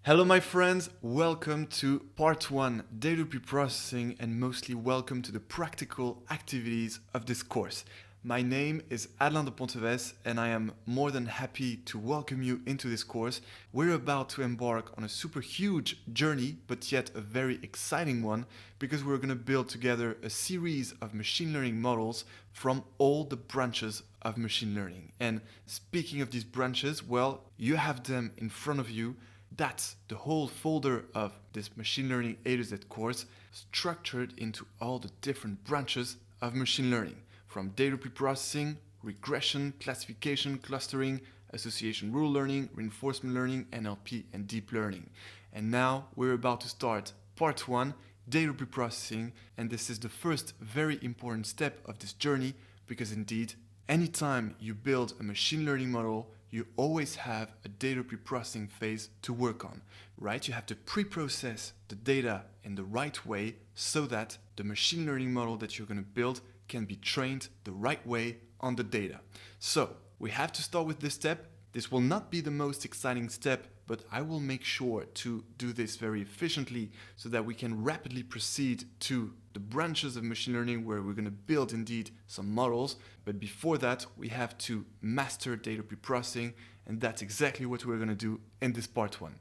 Hello my friends, welcome to part 1, data preprocessing, and mostly welcome to the practical activities of this course. My name is Alain de Ponteves and I am more than happy to welcome you into this course. We're about to embark on a super huge journey, but yet a very exciting one, because we're going to build together a series of machine learning models from all the branches of machine learning. And speaking of these branches, well, you have them in front of you. That's the whole folder of this machine learning A to Z course, structured into all the different branches of machine learning, from data preprocessing, regression, classification, clustering, association rule learning, reinforcement learning, NLP, and deep learning. And now we're about to start part 1, data preprocessing, and this is the first very important step of this journey, because indeed, anytime you build a machine learning model, you always have a data preprocessing phase to work on, right? You have to preprocess the data in the right way so that the machine learning model that you're going to build can be trained the right way on the data. So we have to start with this step. This will not be the most exciting step, but I will make sure to do this very efficiently so that we can rapidly proceed to the branches of machine learning where we're going to build indeed some models. But before that, we have to master data preprocessing, and that's exactly what we're going to do in this part 1.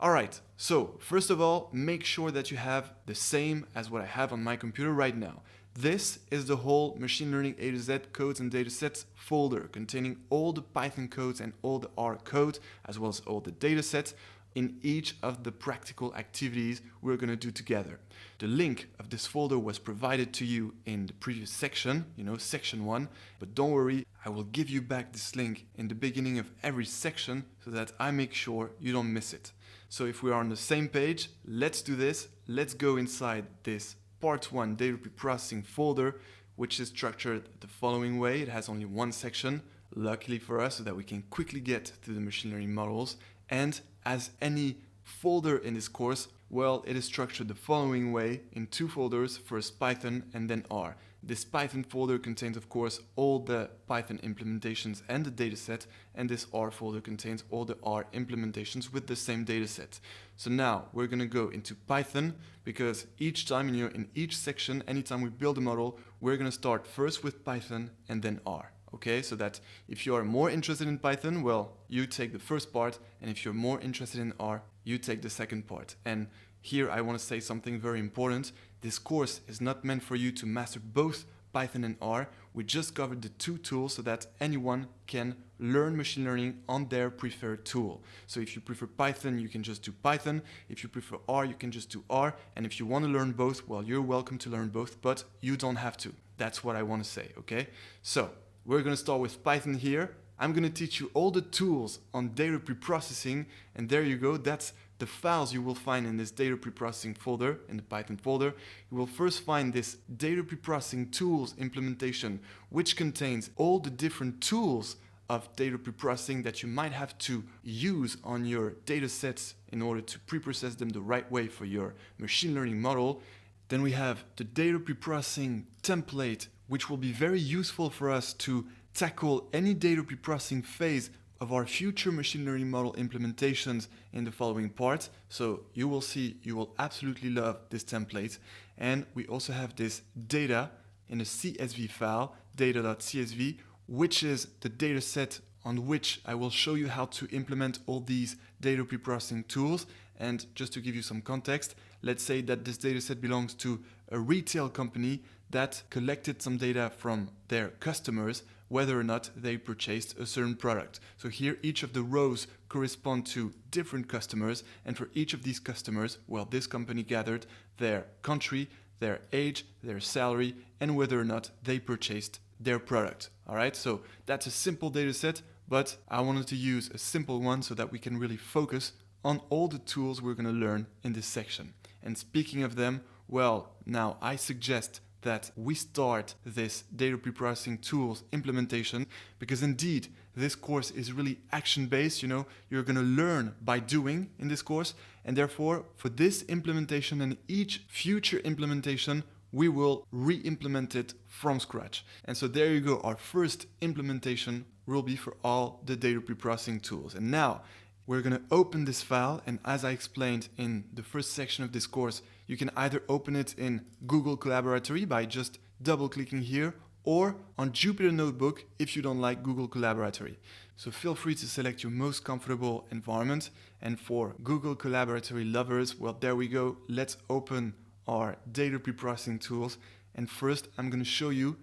All right, so first of all, make sure that you have the same as what I have on my computer right now. This is the whole machine learning A to Z codes and datasets folder containing all the Python codes and all the R code, as well as all the datasets in each of the practical activities we're going to do together. The link of this folder was provided to you in the previous section, section 1, but don't worry, I will give you back this link in the beginning of every section so that I make sure you don't miss it. So if we are on the same page, let's do this. Let's go inside this Part 1 data preprocessing folder, which is structured the following way. It has only one section, luckily for us, so that we can quickly get to the machine learning models. And as any folder in this course, well, it is structured the following way in two folders, first Python and then R. This Python folder contains, of course, all the Python implementations and the dataset, and this R folder contains all the R implementations with the same dataset. So now we're going to go into Python, because each time in each section, anytime we build a model, we're going to start first with Python and then R. Okay, so that if you are more interested in Python, well, you take the first part, and if you're more interested in R, you take the second part. And here I want to say something very important. This course is not meant for you to master both Python and R. We just covered the two tools so that anyone can learn machine learning on their preferred tool. So if you prefer Python, you can just do Python. If you prefer R, you can just do R. And if you want to learn both, well, you're welcome to learn both, but you don't have to. That's what I want to say, okay? So we're going to start with Python here. I'm going to teach you all the tools on data preprocessing, and there you go. That's the files you will find in this data preprocessing folder, in the Python folder. You will first find this data preprocessing tools implementation, which contains all the different tools of data preprocessing that you might have to use on your data sets in order to preprocess them the right way for your machine learning model. Then we have the data preprocessing template, which will be very useful for us to tackle any data preprocessing phase of our future machine learning model implementations in the following parts. So you will see, you will absolutely love this template. And we also have this data in a CSV file, data.csv, which is the data set on which I will show you how to implement all these data preprocessing tools. And just to give you some context, let's say that this data set belongs to a retail company that collected some data from their customers, whether or not they purchased a certain product. So here each of the rows correspond to different customers, and for each of these customers, well, this company gathered their country, their age, their salary, and whether or not they purchased their product. All right, so that's a simple data set, but I wanted to use a simple one so that we can really focus on all the tools we're going to learn in this section. And speaking of them, well, now I suggest that we start this data preprocessing tools implementation, because indeed this course is really action-based. You're going to learn by doing in this course, and therefore for this implementation and each future implementation, we will re-implement it from scratch. And so there you go, our first implementation will be for all the data preprocessing tools. And now we're going to open this file, and as I explained in the first section of this course, you can either open it in Google Collaboratory by just double-clicking here, or on Jupyter Notebook if you don't like Google Collaboratory. So feel free to select your most comfortable environment, and for Google Collaboratory lovers, well, there we go. Let's open our data preprocessing tools, and first I'm going to show you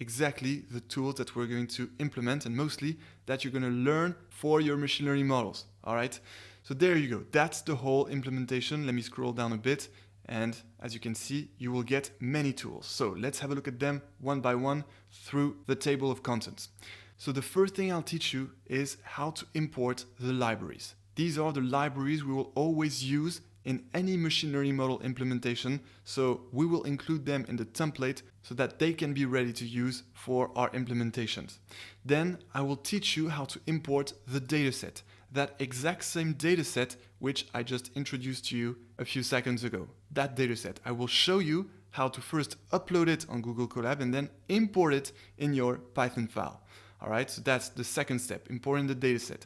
exactly the tools that we're going to implement, and mostly that you're going to learn for your machine learning models. All right, so there you go. That's the whole implementation. Let me scroll down a bit, and as you can see, you will get many tools. So let's have a look at them one by one through the table of contents. So the first thing I'll teach you is how to import the libraries. These are the libraries we will always use in any machine learning model implementation, so we will include them in the template so that they can be ready to use for our implementations. Then I will teach you how to import the dataset, that exact same dataset which I just introduced to you a few seconds ago. That dataset, I will show you how to first upload it on Google Colab and then import it in your Python file. All right, so that's the second step, importing the dataset.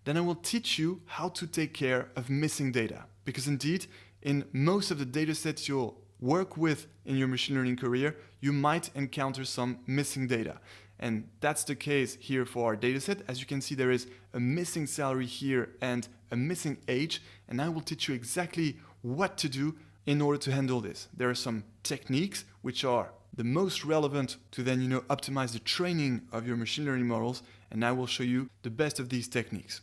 Then I will teach you how to take care of missing data, because indeed, in most of the datasets you'll work with in your machine learning career, you might encounter some missing data. And that's the case here for our dataset. As you can see, there is a missing salary here and a missing age, and I will teach you exactly what to do in order to handle this. There are some techniques which are the most relevant to then, optimize the training of your machine learning models, and I will show you the best of these techniques.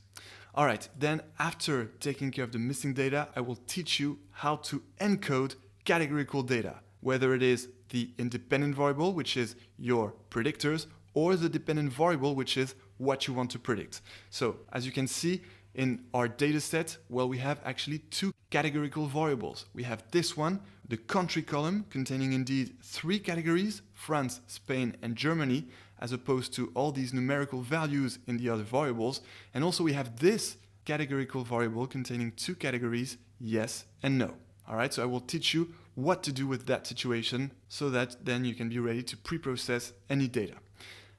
All right, then after taking care of the missing data, I will teach you how to encode categorical data, whether it is the independent variable, which is your predictors, or the dependent variable, which is what you want to predict. So as you can see in our data set, well, we have actually two categorical variables. We have this one, the country column, containing indeed 3 categories, France, Spain, and Germany, as opposed to all these numerical values in the other variables. And also we have this categorical variable containing 2 categories, yes and no. All right, so I will teach you what to do with that situation so that then you can be ready to pre-process any data.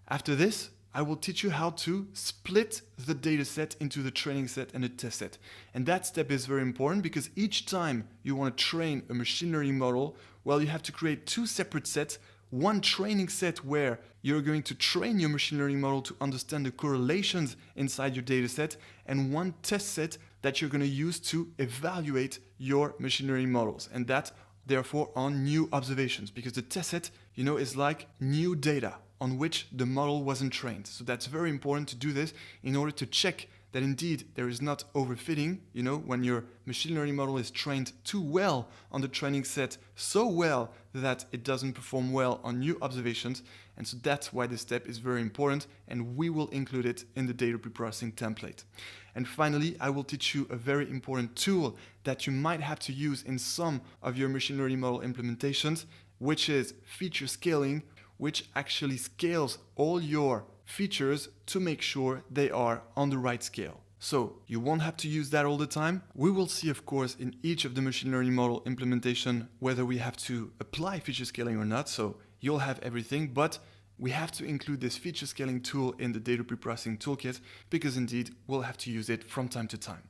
After this, I will teach you how to split the data set into the training set and the test set. And that step is very important because each time you want to train a machine learning model, well, you have to create 2 separate sets. One training set where you're going to train your machine learning model to understand the correlations inside your data set, and one test set that you're going to use to evaluate your machine learning models. And that, therefore, on new observations, because the test set, is like new data on which the model wasn't trained. So that's very important to do this in order to check that indeed there is not overfitting, when your machine learning model is trained too well on the training set, so well that it doesn't perform well on new observations. And so that's why this step is very important, and we will include it in the data preprocessing template. And finally, I will teach you a very important tool that you might have to use in some of your machine learning model implementations, which is feature scaling, which actually scales all your features to make sure they are on the right scale. So you won't have to use that all the time. We will see, of course, in each of the machine learning model implementation whether we have to apply feature scaling or not. So you'll have everything, but we have to include this feature scaling tool in the data preprocessing toolkit because indeed we'll have to use it from time to time.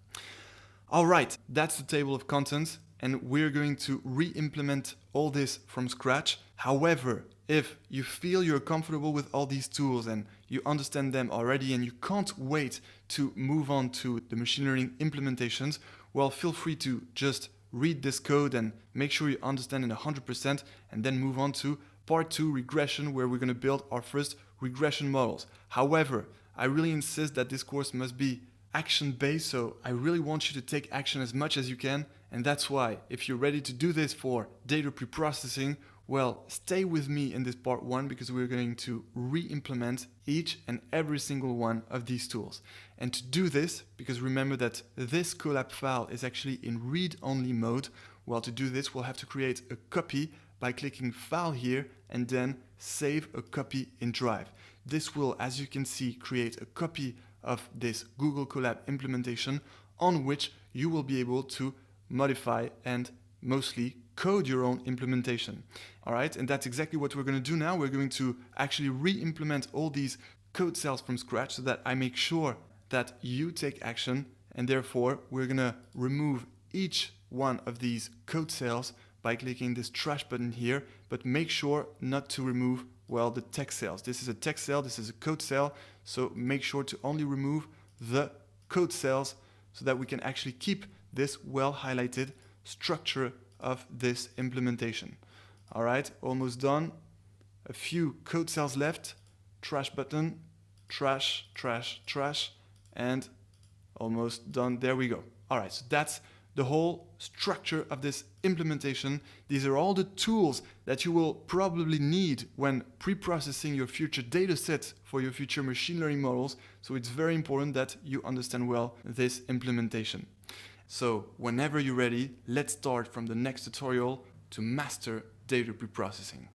All right, that's the table of contents, and we're going to re-implement all this from scratch. However, if you feel you're comfortable with all these tools and you understand them already and you can't wait to move on to the machine learning implementations, well, feel free to just read this code and make sure you understand it 100% and then move on to part 2, regression, where we're going to build our first regression models. However, I really insist that this course must be action-based, so I really want you to take action as much as you can, and that's why if you're ready to do this for data preprocessing, well, stay with me in this part 1 because we're going to re-implement each and every single one of these tools. And to do this, because remember that this Colab file is actually in read-only mode, well, to do this, we'll have to create a copy by clicking File here and then Save a Copy in Drive. This will, as you can see, create a copy of this Google Colab implementation on which you will be able to modify and mostly code your own implementation. All right, and that's exactly what we're going to do now. We're going to actually re-implement all these code cells from scratch so that I make sure that you take action And therefore, we're gonna remove each one of these code cells by clicking this trash button here, but make sure not to remove, well, the text cells. This is a text cell, this is a code cell, so make sure to only remove the code cells so that we can actually keep this well highlighted structure of this implementation. All right, almost done. A few code cells left, trash button, trash, trash, trash, and almost done. There we go. All right, so that's the whole structure of this implementation. These are all the tools that you will probably need when pre-processing your future data sets for your future machine learning models. So it's very important that you understand well this implementation. So whenever you're ready, let's start from the next tutorial to master data pre-processing.